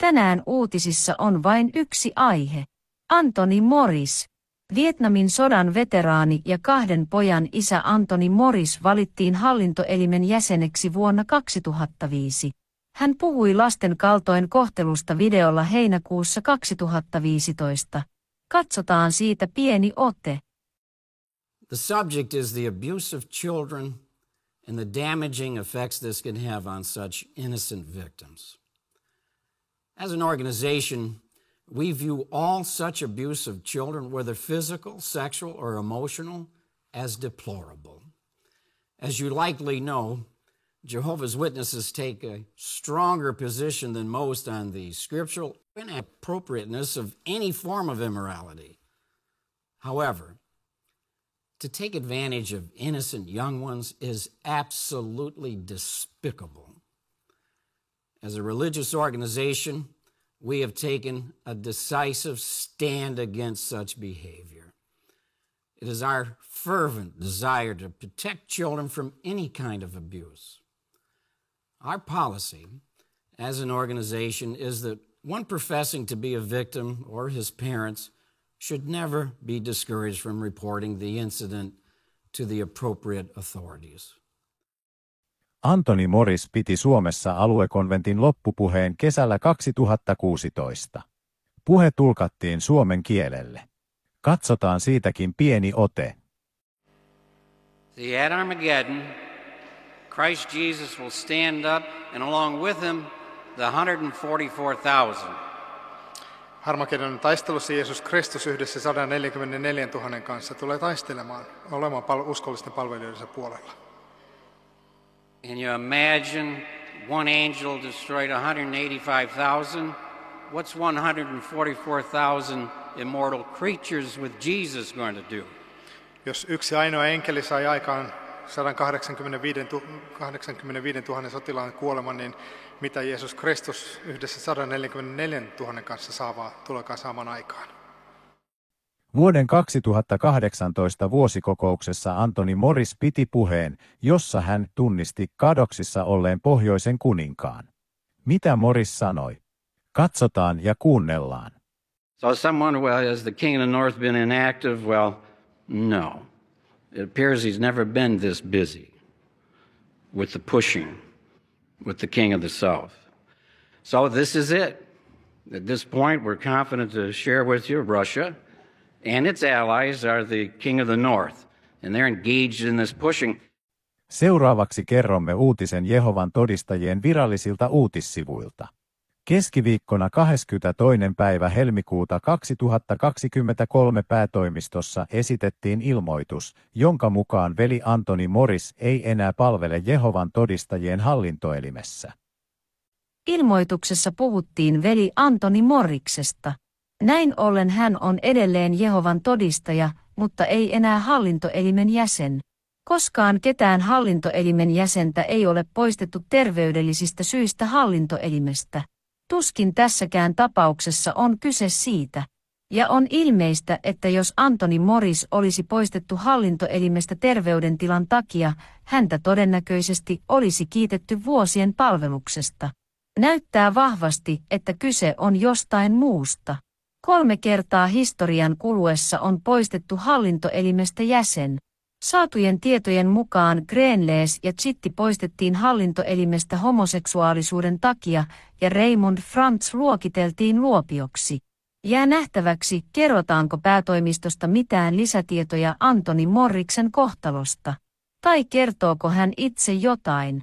Tänään uutisissa on vain yksi aihe. Anthony Morris. Vietnamin sodan veteraani ja 2 pojan isä Anthony Morris valittiin hallintoelimen jäseneksi vuonna 2005. Hän puhui lasten kaltoinkohtelusta videolla heinäkuussa 2015. Katsotaan siitä pieni ote. The subject is the abuse of children and the damaging effects this can have on such innocent victims. As an organization, we view all such abuse of children, whether physical, sexual, or emotional, as deplorable. As you likely know, Jehovah's Witnesses take a stronger position than most on the scriptural inappropriateness of any form of immorality. However, to take advantage of innocent young ones is absolutely despicable. As a religious organization, we have taken a decisive stand against such behavior. It is our fervent desire to protect children from any kind of abuse. Our policy as an organization is that one professing to be a victim or his parents should never be discouraged from reporting the incident to the appropriate authorities. Anthony Morris piti Suomessa aluekonventin loppupuheen kesällä 2016. Puhe tulkattiin suomen kielelle. Katsotaan siitäkin pieni ote. See, at Armageddon, Christ Jesus will stand up, and along with him, the 144,000. Armageddonin taistelussa Jeesus Kristus yhdessä 144 000 kanssa tulee taistelemaan, olemaan uskollisten palvelijoidensa puolella. And you imagine one angel destroyed 185,000. What's 144,000 immortal creatures with Jesus going to do? Jos yksi ainoa enkeli sai aikaan 185 000 sotilaan kuoleman, niin mitä Jeesus Kristus yhdessä 144 000 kanssa tuleekaan saamaan aikaan? Vuoden 2018 vuosikokouksessa Anthony Morris piti puheen, jossa hän tunnisti kadoksissa olleen pohjoisen kuninkaan. Mitä Morris sanoi? Katsotaan ja kuunnellaan. So someone, well, has the king of the north been inactive? Well, no. It appears he's never been this busy with the pushing with the king of the south. So this is it. At this point, we're confident to share with you Russia and its allies are the king of the north, and they're engaged in this pushing. Seuraavaksi kerromme uutisen Jehovan todistajien virallisilta uutissivuilta. Keskiviikkona 22. päivä helmikuuta 2023 päätoimistossa esitettiin ilmoitus, jonka mukaan veli Anthony Morris ei enää palvele Jehovan todistajien hallintoelimessä. Ilmoituksessa puhuttiin veli Anthony Morriksesta. Näin ollen hän on edelleen Jehovan todistaja, mutta ei enää hallintoelimen jäsen. Koskaan ketään hallintoelimen jäsentä ei ole poistettu terveydellisistä syistä hallintoelimestä. Tuskin tässäkään tapauksessa on kyse siitä. Ja on ilmeistä, että jos Anthony Morris olisi poistettu hallintoelimestä terveydentilan takia, häntä todennäköisesti olisi kiitetty vuosien palveluksesta. Näyttää vahvasti, että kyse on jostain muusta. 3 kertaa historian kuluessa on poistettu hallintoelimestä jäsen. Saatujen tietojen mukaan Greenlees ja Chitti poistettiin hallintoelimestä homoseksuaalisuuden takia ja Raymond Frantz luokiteltiin luopioksi. Jää nähtäväksi, kerrotaanko päätoimistosta mitään lisätietoja Anthony Morriksen kohtalosta. Tai kertooko hän itse jotain.